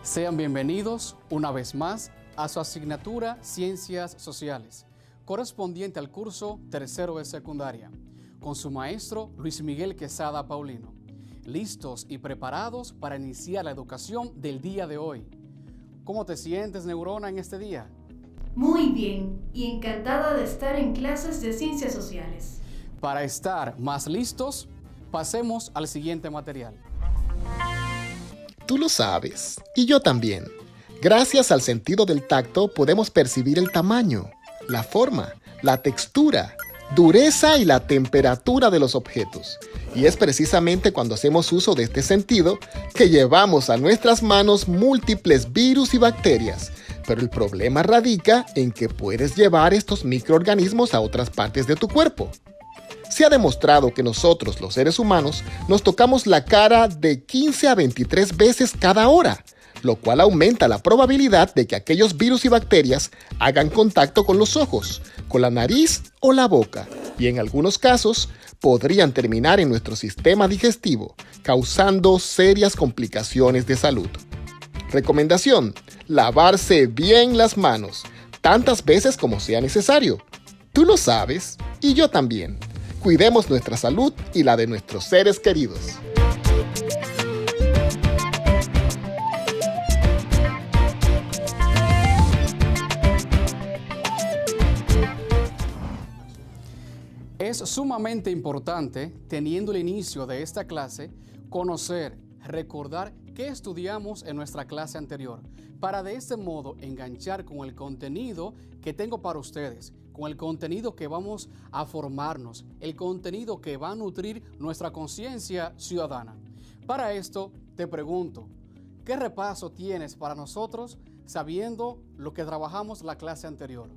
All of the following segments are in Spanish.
Sean bienvenidos una vez más a su asignatura Ciencias Sociales, correspondiente al curso tercero de secundaria, con su maestro Luis Miguel Quesada Paulino, listos y preparados para iniciar la educación del día de hoy. ¿Cómo te sientes, Neurona, en este día? Muy bien, y encantada de estar en clases de Ciencias Sociales. Para estar más listos, pasemos al siguiente material. Tú lo sabes, y yo también. Gracias al sentido del tacto podemos percibir el tamaño, la forma, la textura, dureza y la temperatura de los objetos. Y es precisamente cuando hacemos uso de este sentido que llevamos a nuestras manos múltiples virus y bacterias. Pero el problema radica en que puedes llevar estos microorganismos a otras partes de tu cuerpo. Se ha demostrado que nosotros, los seres humanos, nos tocamos la cara de 15 a 23 veces cada hora, lo cual aumenta la probabilidad de que aquellos virus y bacterias hagan contacto con los ojos, con la nariz o la boca, y en algunos casos podrían terminar en nuestro sistema digestivo, causando serias complicaciones de salud. Recomendación: lavarse bien las manos, tantas veces como sea necesario. Tú lo sabes, y yo también. Cuidemos nuestra salud y la de nuestros seres queridos. Es sumamente importante, teniendo el inicio de esta clase, conocer, recordar qué estudiamos en nuestra clase anterior, para de este modo enganchar con el contenido que tengo para ustedes, con el contenido que vamos a formarnos, el contenido que va a nutrir nuestra conciencia ciudadana. Para esto te pregunto, ¿qué repaso tienes para nosotros sabiendo lo que trabajamos la clase anterior?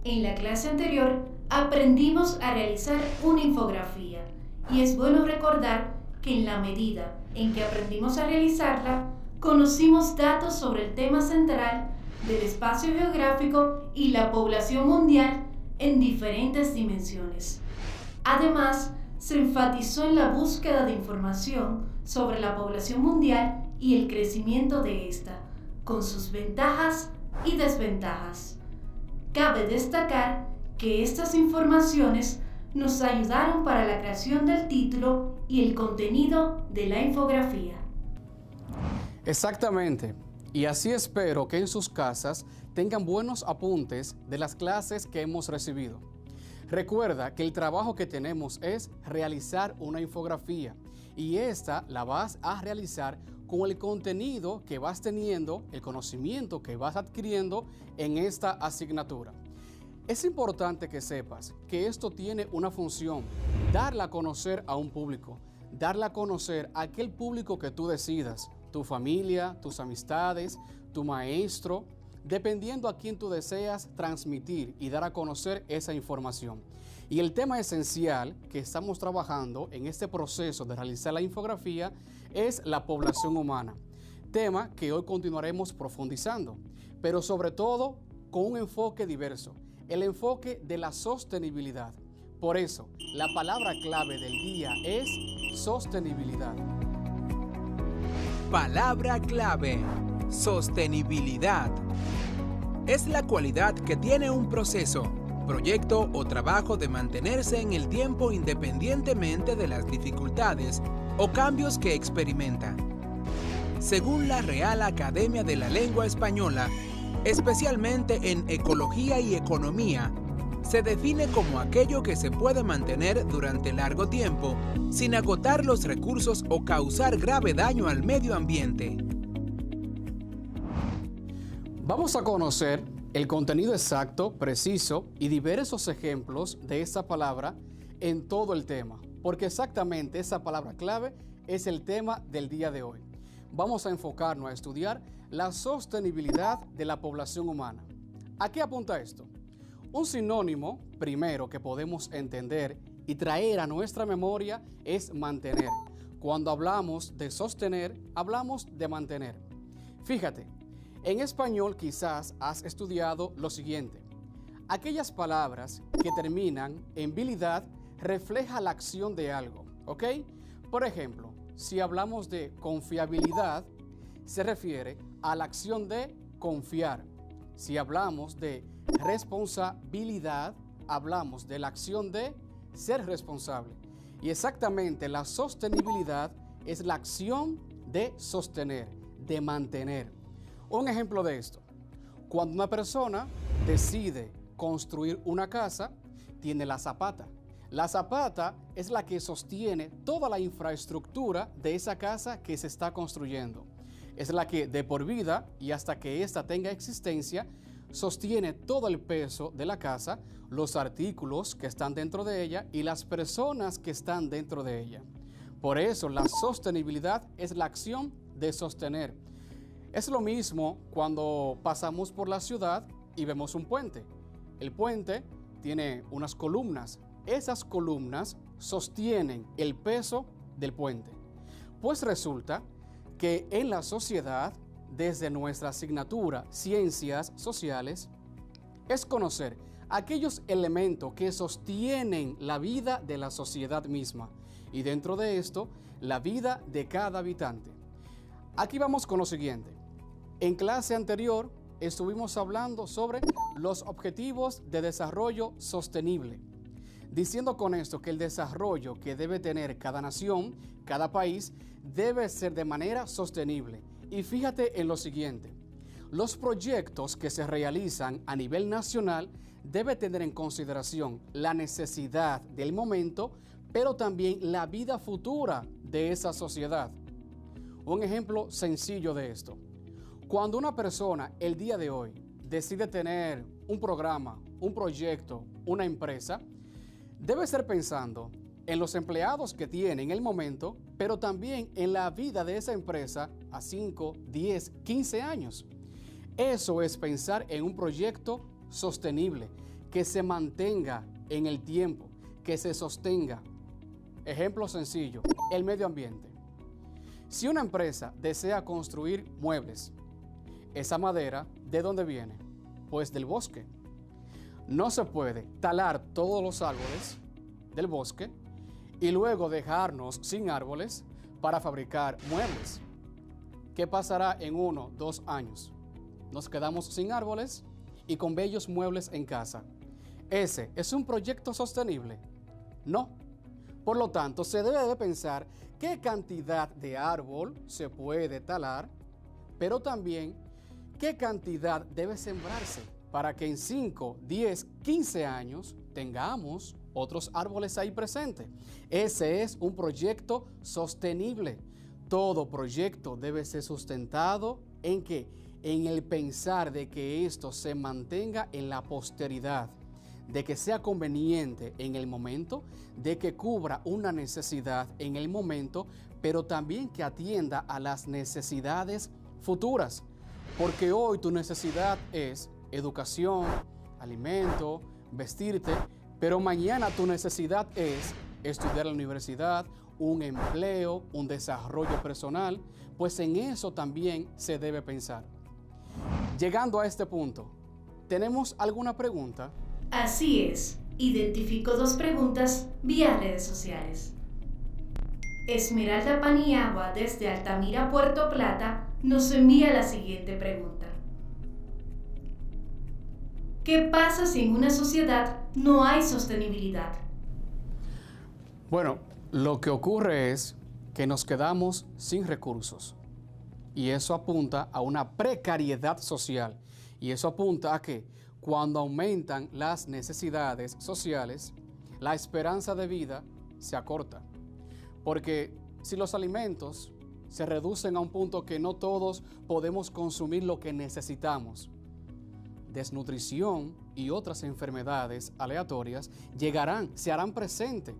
En la clase anterior aprendimos a realizar una infografía y es bueno recordar que en la medida en que aprendimos a realizarla, conocimos datos sobre el tema central del espacio geográfico y la población mundial en diferentes dimensiones. Además, se enfatizó en la búsqueda de información sobre la población mundial y el crecimiento de esta, con sus ventajas y desventajas. Cabe destacar que estas informaciones nos ayudaron para la creación del título y el contenido de la infografía. Exactamente, y así espero que en sus casas tengan buenos apuntes de las clases que hemos recibido. Recuerda que el trabajo que tenemos es realizar una infografía y esta la vas a realizar con el contenido que vas teniendo, el conocimiento que vas adquiriendo en esta asignatura. Es importante que sepas que esto tiene una función, darla a conocer a un público, darla a conocer a aquel público que tú decidas, tu familia, tus amistades, tu maestro, dependiendo a quién tú deseas transmitir y dar a conocer esa información. Y el tema esencial que estamos trabajando en este proceso de realizar la infografía es la población humana, tema que hoy continuaremos profundizando, pero sobre todo con un enfoque diverso, el enfoque de la sostenibilidad. Por eso, la palabra clave del día es sostenibilidad. Palabra clave: sostenibilidad. Es la cualidad que tiene un proceso, proyecto o trabajo de mantenerse en el tiempo independientemente de las dificultades o cambios que experimenta. Según la Real Academia de la Lengua Española, especialmente en ecología y economía, se define como aquello que se puede mantener durante largo tiempo sin agotar los recursos o causar grave daño al medio ambiente. Vamos a conocer el contenido exacto, preciso y diversos ejemplos de esta palabra en todo el tema, porque exactamente esa palabra clave es el tema del día de hoy. Vamos a enfocarnos a estudiar la sostenibilidad de la población humana. ¿A qué apunta esto? Un sinónimo, primero, que podemos entender y traer a nuestra memoria es mantener. Cuando hablamos de sostener, hablamos de mantener. Fíjate, en español quizás has estudiado lo siguiente. Aquellas palabras que terminan en bilidad refleja la acción de algo, ¿ok? Por ejemplo, si hablamos de confiabilidad, se refiere a la acción de confiar. Si hablamos de responsabilidad, hablamos de la acción de ser responsable. Y exactamente la sostenibilidad es la acción de sostener, de mantener. Un ejemplo de esto, cuando una persona decide construir una casa, tiene la zapata. La zapata es la que sostiene toda la infraestructura de esa casa que se está construyendo. Es la que de por vida y hasta que ésta tenga existencia, sostiene todo el peso de la casa, los artículos que están dentro de ella y las personas que están dentro de ella. Por eso la sostenibilidad es la acción de sostener. Es lo mismo cuando pasamos por la ciudad y vemos un puente. El puente tiene unas columnas. Esas columnas sostienen el peso del puente. Pues resulta que en la sociedad, desde nuestra asignatura Ciencias Sociales, es conocer aquellos elementos que sostienen la vida de la sociedad misma y dentro de esto, la vida de cada habitante. Aquí vamos con lo siguiente. En clase anterior estuvimos hablando sobre los objetivos de desarrollo sostenible, diciendo con esto que el desarrollo que debe tener cada nación, cada país, debe ser de manera sostenible. Y fíjate en lo siguiente, los proyectos que se realizan a nivel nacional deben tener en consideración la necesidad del momento, pero también la vida futura de esa sociedad. Un ejemplo sencillo de esto. Cuando una persona el día de hoy decide tener un programa, un proyecto, una empresa, debe ser pensando en los empleados que tiene en el momento, pero también en la vida de esa empresa a 5, 10, 15 años. Eso es pensar en un proyecto sostenible, que se mantenga en el tiempo, que se sostenga. Ejemplo sencillo, el medio ambiente. Si una empresa desea construir muebles, esa madera, ¿de dónde viene? Pues del bosque. No se puede talar todos los árboles del bosque y luego dejarnos sin árboles para fabricar muebles. ¿Qué pasará en 1, 2 años? Nos quedamos sin árboles y con bellos muebles en casa. ¿Ese es un proyecto sostenible? No. Por lo tanto, se debe de pensar qué cantidad de árbol se puede talar, pero también qué cantidad debe sembrarse para que en 5, 10, 15 años tengamos otros árboles ahí presentes. Ese es un proyecto sostenible. Todo proyecto debe ser sustentado en que en el pensar de que esto se mantenga en la posteridad, de que sea conveniente en el momento, de que cubra una necesidad en el momento, pero también que atienda a las necesidades futuras. Porque hoy tu necesidad es educación, alimento, vestirte, pero mañana tu necesidad es estudiar en la universidad, un empleo, un desarrollo personal, pues en eso también se debe pensar. Llegando a este punto, ¿tenemos alguna pregunta? Así es, identifico 2 preguntas vía redes sociales. Esmeralda Paniagua desde Altamira, Puerto Plata, nos envía la siguiente pregunta. ¿Qué pasa si en una sociedad no hay sostenibilidad? Bueno, lo que ocurre es que nos quedamos sin recursos y eso apunta a una precariedad social y eso apunta a que cuando aumentan las necesidades sociales, la esperanza de vida se acorta. Porque si los alimentos se reducen a un punto que no todos podemos consumir lo que necesitamos, desnutrición y otras enfermedades aleatorias se harán presentes.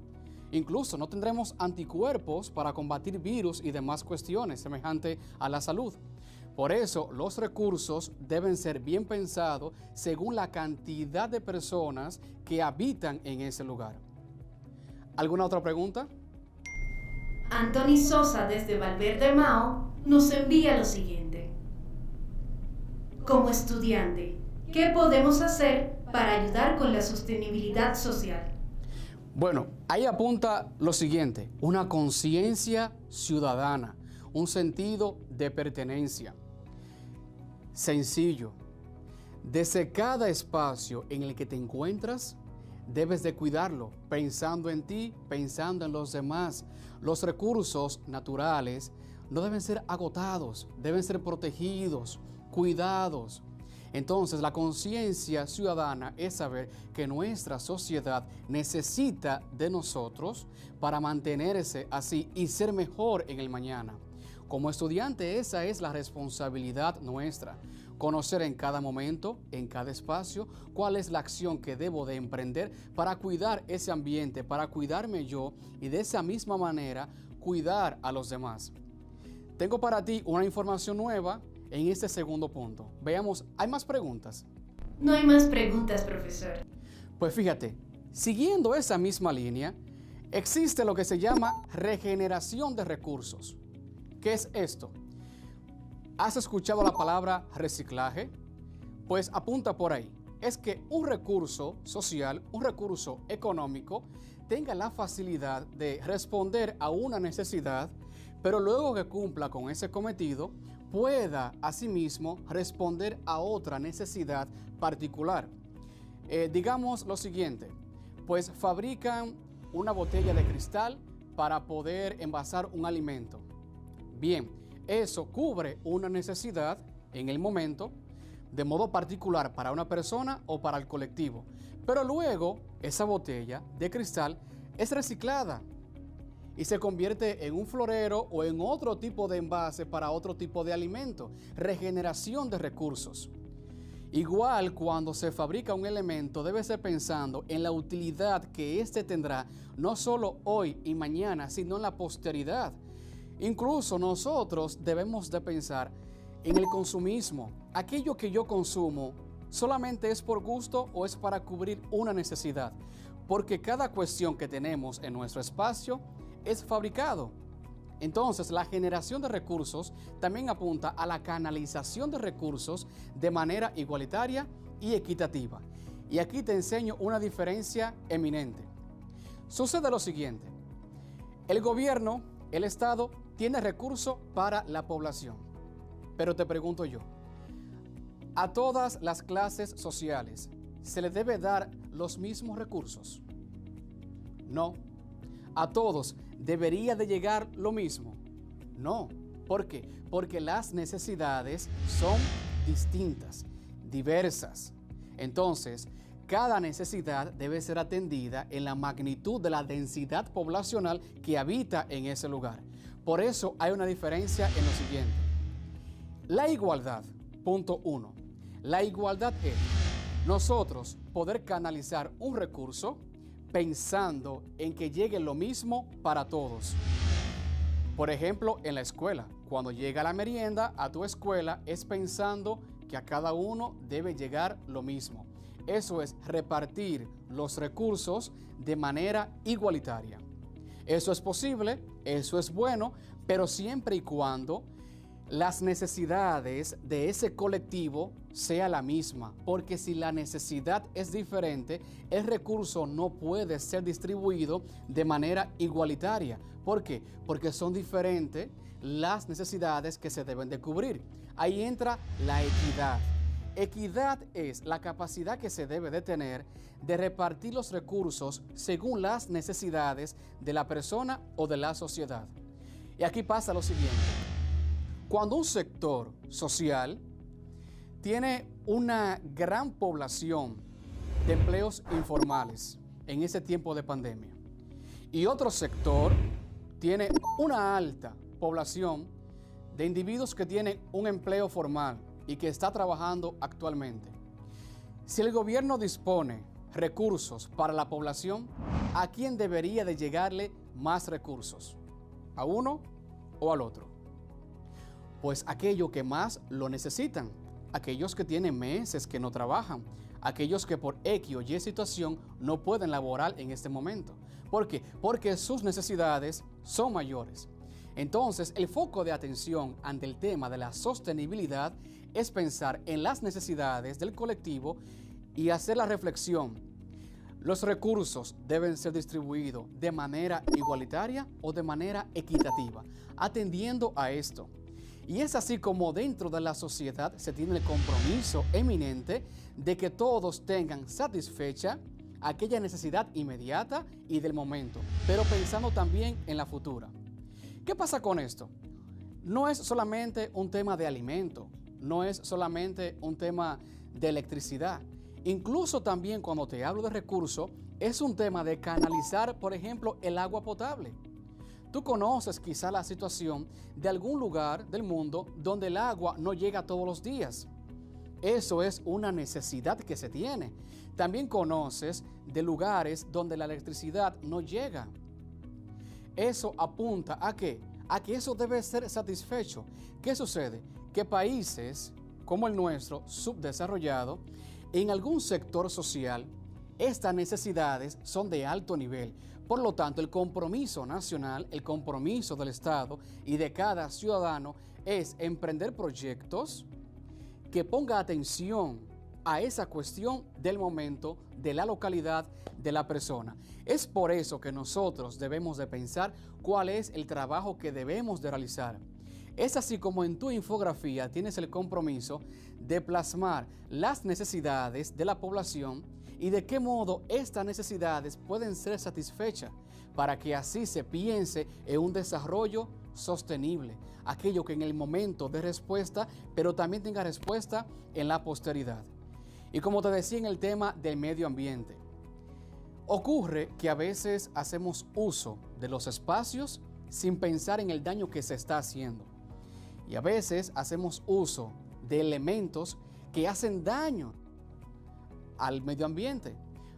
Incluso no tendremos anticuerpos para combatir virus y demás cuestiones semejantes a la salud. Por eso, los recursos deben ser bien pensados según la cantidad de personas que habitan en ese lugar. ¿Alguna otra pregunta? Anthony Sosa desde Valverde Mao nos envía lo siguiente. Como estudiante, ¿qué podemos hacer para ayudar con la sostenibilidad social? Bueno, ahí apunta lo siguiente, una conciencia ciudadana, un sentido de pertenencia. Sencillo, desde cada espacio en el que te encuentras, debes de cuidarlo, pensando en ti, pensando en los demás. Los recursos naturales no deben ser agotados, deben ser protegidos, cuidados. Entonces, la conciencia ciudadana es saber que nuestra sociedad necesita de nosotros para mantenerse así y ser mejor en el mañana. Como estudiante, esa es la responsabilidad nuestra. Conocer en cada momento, en cada espacio, cuál es la acción que debo de emprender para cuidar ese ambiente, para cuidarme yo y de esa misma manera cuidar a los demás. Tengo para ti una información nueva en este segundo punto. Veamos, ¿hay más preguntas? No hay más preguntas, profesor. Pues fíjate, siguiendo esa misma línea, existe lo que se llama regeneración de recursos. ¿Qué es esto? ¿Has escuchado la palabra reciclaje? Pues apunta por ahí. Es que un recurso social, un recurso económico, tenga la facilidad de responder a una necesidad, pero luego que cumpla con ese cometido, pueda asimismo responder a otra necesidad particular. Digamos lo siguiente, pues fabrican una botella de cristal para poder envasar un alimento. Bien, eso cubre una necesidad en el momento, de modo particular para una persona o para el colectivo. Pero luego esa botella de cristal es reciclada y se convierte en un florero o en otro tipo de envase para otro tipo de alimento. Regeneración de recursos. Igual, cuando se fabrica un elemento, debe ser pensando en la utilidad que éste tendrá, no solo hoy y mañana, sino en la posteridad. Incluso nosotros debemos de pensar en el consumismo. Aquello que yo consumo, ¿solamente es por gusto o es para cubrir una necesidad? Porque cada cuestión que tenemos en nuestro espacio es fabricado. Entonces, la generación de recursos también apunta a la canalización de recursos de manera igualitaria y equitativa. Y aquí te enseño una diferencia eminente. Sucede lo siguiente. El gobierno, el Estado, tiene recursos para la población. Pero te pregunto yo, ¿a todas las clases sociales se les debe dar los mismos recursos? No. ¿A todos debería de llegar lo mismo? No. ¿Por qué? Porque las necesidades son distintas, diversas. Entonces, cada necesidad debe ser atendida en la magnitud de la densidad poblacional que habita en ese lugar. Por eso hay una diferencia en lo siguiente. La igualdad, punto 1. La igualdad es nosotros poder canalizar un recurso pensando en que llegue lo mismo para todos. Por ejemplo, en la escuela, cuando llega la merienda a tu escuela, es pensando que a cada uno debe llegar lo mismo. Eso es repartir los recursos de manera igualitaria. Eso es posible, eso es bueno, pero siempre y cuando las necesidades de ese colectivo sea la misma, porque si la necesidad es diferente, el recurso no puede ser distribuido de manera igualitaria. ¿Por qué? Porque son diferentes las necesidades que se deben de cubrir. Ahí entra la equidad. Equidad es la capacidad que se debe de tener de repartir los recursos según las necesidades de la persona o de la sociedad. Y aquí pasa lo siguiente. Cuando un sector social tiene una gran población de empleos informales en ese tiempo de pandemia y otro sector tiene una alta población de individuos que tienen un empleo formal y que está trabajando actualmente, si el gobierno dispone recursos para la población, ¿a quién debería de llegarle más recursos? ¿A uno o al otro? Pues aquellos que más lo necesitan, aquellos que tienen meses que no trabajan, aquellos que por X o Y situación no pueden laborar en este momento. ¿Por qué? Porque sus necesidades son mayores. Entonces, el foco de atención ante el tema de la sostenibilidad es pensar en las necesidades del colectivo y hacer la reflexión. ¿Los recursos deben ser distribuidos de manera igualitaria o de manera equitativa? Atendiendo a esto. Y es así como dentro de la sociedad se tiene el compromiso eminente de que todos tengan satisfecha aquella necesidad inmediata y del momento, pero pensando también en la futura. ¿Qué pasa con esto? No es solamente un tema de alimento, no es solamente un tema de electricidad. Incluso también cuando te hablo de recursos, es un tema de canalizar, por ejemplo, el agua potable. Tú conoces quizá la situación de algún lugar del mundo donde el agua no llega todos los días. Eso es una necesidad que se tiene. También conoces de lugares donde la electricidad no llega. Eso apunta ¿a qué? A que eso debe ser satisfecho. ¿Qué sucede? Que países como el nuestro, subdesarrollado, en algún sector social, estas necesidades son de alto nivel. Por lo tanto, el compromiso nacional, el compromiso del Estado y de cada ciudadano es emprender proyectos que ponga atención a esa cuestión del momento, de la localidad, de la persona. Es por eso que nosotros debemos de pensar cuál es el trabajo que debemos de realizar. Es así como en tu infografía tienes el compromiso de plasmar las necesidades de la población y de qué modo estas necesidades pueden ser satisfechas para que así se piense en un desarrollo sostenible, aquello que en el momento dé respuesta, pero también tenga respuesta en la posteridad. Y como te decía en el tema del medio ambiente, ocurre que a veces hacemos uso de los espacios sin pensar en el daño que se está haciendo. Y a veces hacemos uso de elementos que hacen daño al medio ambiente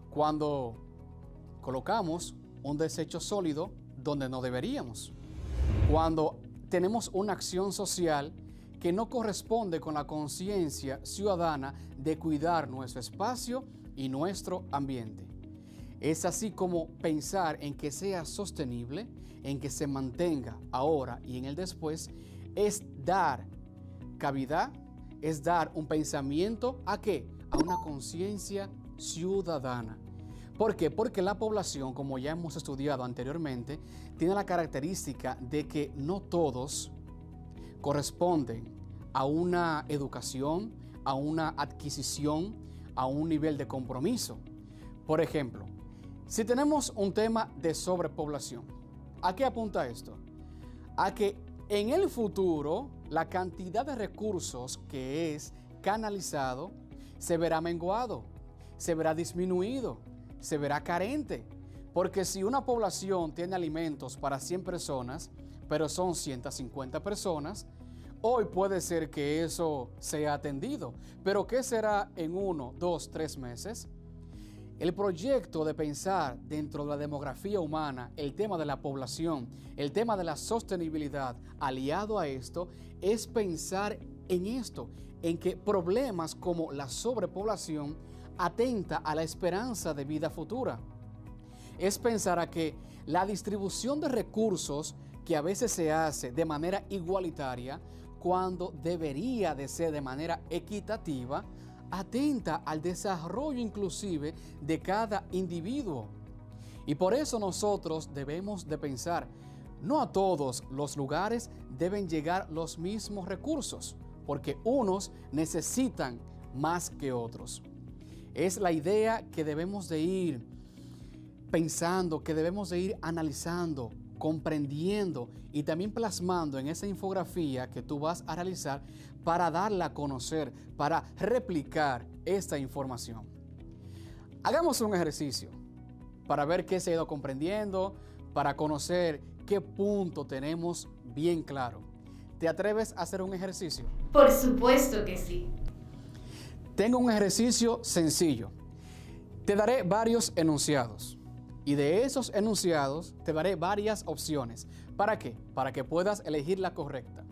cuando colocamos un desecho sólido donde no deberíamos, cuando tenemos una acción social que no corresponde con la conciencia ciudadana de cuidar nuestro espacio y nuestro ambiente. Es así como pensar en que sea sostenible, en que se mantenga ahora y en el después, es dar cavidad, es dar un pensamiento ¿a qué? A una conciencia ciudadana. ¿Por qué? Porque la población, como ya hemos estudiado anteriormente, tiene la característica de que no todos corresponden a una educación, a una adquisición, a un nivel de compromiso. Por ejemplo, si tenemos un tema de sobrepoblación, ¿a qué apunta esto? A que en el futuro la cantidad de recursos que es canalizado se verá menguado, se verá disminuido, se verá carente. Porque si una población tiene alimentos para 100 personas, pero son 150 personas, hoy puede ser que eso sea atendido. Pero ¿qué será en 1, 2, 3 meses? El proyecto de pensar dentro de la demografía humana, el tema de la población, el tema de la sostenibilidad, aliado a esto, es pensar en esto, en que problemas como la sobrepoblación atenta a la esperanza de vida futura. Es pensar a que la distribución de recursos que a veces se hace de manera igualitaria, cuando debería de ser de manera equitativa, atenta al desarrollo inclusive de cada individuo. Y por eso nosotros debemos de pensar, no a todos los lugares deben llegar los mismos recursos, porque unos necesitan más que otros. Es la idea que debemos de ir pensando, que debemos de ir analizando, comprendiendo y también plasmando en esa infografía que tú vas a realizar para darla a conocer, para replicar esta información. Hagamos un ejercicio para ver qué se ha ido comprendiendo, para conocer qué punto tenemos bien claro. ¿Te atreves a hacer un ejercicio? Por supuesto que sí. Tengo un ejercicio sencillo. Te daré varios enunciados. Y de esos enunciados te daré varias opciones. ¿Para qué? Para que puedas elegir la correcta.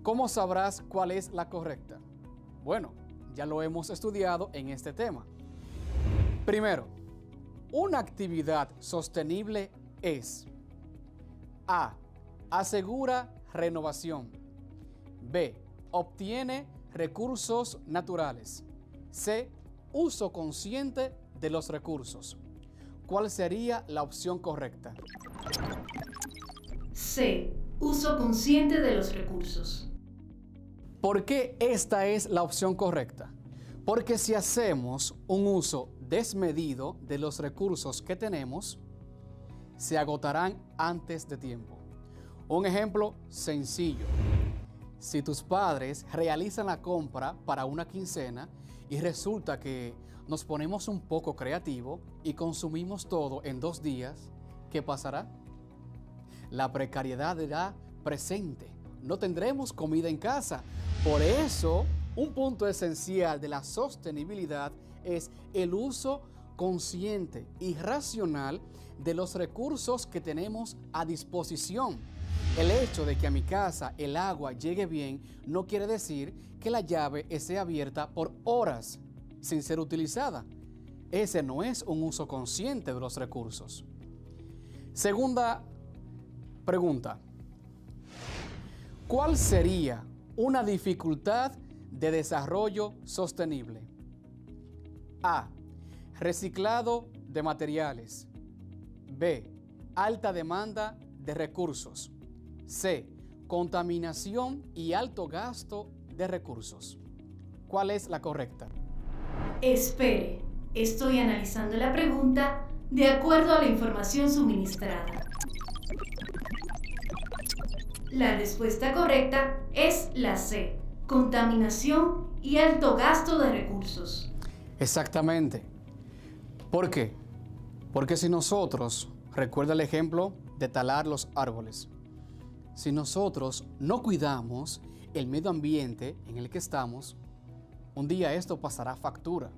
¿Cómo sabrás cuál es la correcta? Bueno, ya lo hemos estudiado en este tema. Primero, una actividad sostenible es A. Asegura renovación. B. Obtiene recursos naturales. C. Uso consciente de los recursos. ¿Cuál sería la opción correcta? C. Uso consciente de los recursos. ¿Por qué esta es la opción correcta? Porque si hacemos un uso desmedido de los recursos que tenemos, se agotarán antes de tiempo. Un ejemplo sencillo. Si tus padres realizan la compra para una quincena y resulta que nos ponemos un poco creativos y consumimos todo en 2 días, ¿qué pasará? La precariedad será presente. No tendremos comida en casa. Por eso, un punto esencial de la sostenibilidad es el uso consciente y racional de los recursos que tenemos a disposición. El hecho de que a mi casa el agua llegue bien no quiere decir que la llave esté abierta por horas sin ser utilizada. Ese no es un uso consciente de los recursos. Segunda pregunta. ¿Cuál sería una dificultad de desarrollo sostenible? A. Reciclado de materiales. B. Alta demanda de recursos. C. Contaminación y alto gasto de recursos. ¿Cuál es la correcta? Espere, estoy analizando la pregunta de acuerdo a la información suministrada. La respuesta correcta es la C. Contaminación y alto gasto de recursos. Exactamente. ¿Por qué? Porque si nosotros, recuerda el ejemplo de talar los árboles, si nosotros no cuidamos el medio ambiente en el que estamos, un día esto pasará factura.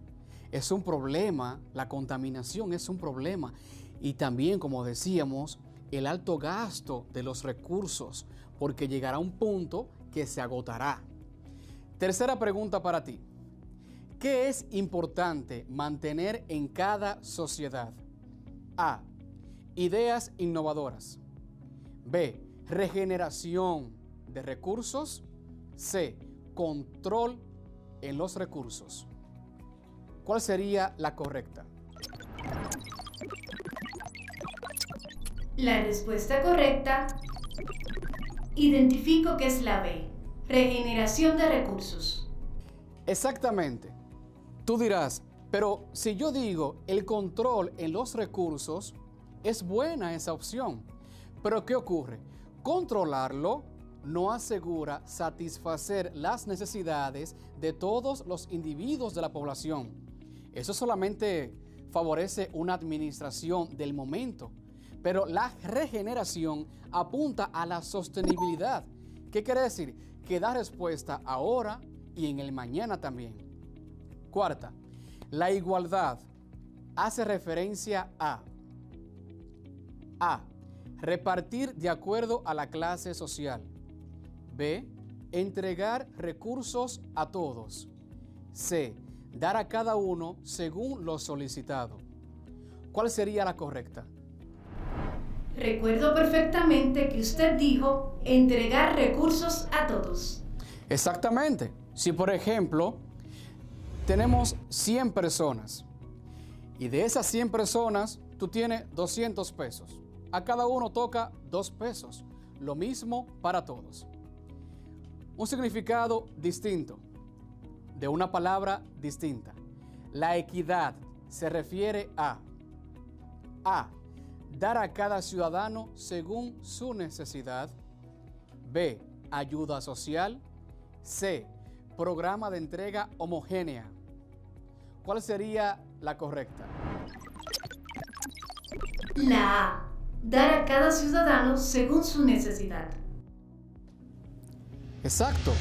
Es un problema, la contaminación es un problema. Y también, como decíamos, el alto gasto de los recursos, porque llegará un punto que se agotará. Tercera pregunta para ti. ¿Qué es importante mantener en cada sociedad? A. Ideas innovadoras. B. Regeneración de recursos. C. Control en los recursos. ¿Cuál sería la correcta? La respuesta correcta, identifico que es la B. Regeneración de recursos. Exactamente. Tú dirás, pero si yo digo el control en los recursos, es buena esa opción. Pero ¿qué ocurre? Controlarlo no asegura satisfacer las necesidades de todos los individuos de la población. Eso solamente favorece una administración del momento. Pero la regeneración apunta a la sostenibilidad. ¿Qué quiere decir? Que da respuesta ahora y en el mañana también. Cuarta, la igualdad hace referencia a repartir de acuerdo a la clase social. B. Entregar recursos a todos. C. Dar a cada uno según lo solicitado. ¿Cuál sería la correcta? Recuerdo perfectamente que usted dijo entregar recursos a todos. Exactamente. Si por ejemplo tenemos 100 personas y de esas 100 personas tú tienes 200 pesos. A cada uno toca 2 pesos. Lo mismo para todos. Un significado distinto de una palabra distinta. La equidad se refiere a dar a cada ciudadano según su necesidad. B. Ayuda social. C. Programa de entrega homogénea. ¿Cuál sería la correcta? La A. Dar a cada ciudadano según su necesidad. Exacto.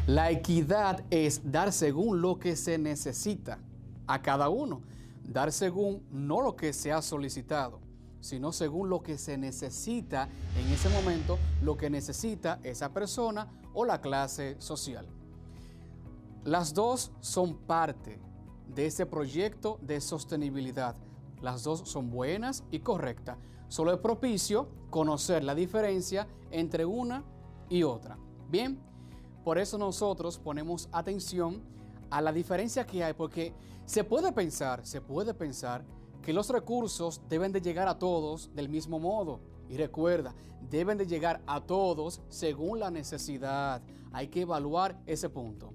La equidad es dar según lo que se necesita a cada uno. Dar según no lo que se ha solicitado, sino según lo que se necesita en ese momento, lo que necesita esa persona o la clase social. Las dos son parte de ese proyecto de sostenibilidad. Las dos son buenas y correctas. Solo es propicio conocer la diferencia entre una y otra. Bien, por eso nosotros ponemos atención a la diferencia que hay, porque se puede pensar que los recursos deben de llegar a todos del mismo modo. Y recuerda, deben de llegar a todos según la necesidad. Hay que evaluar ese punto.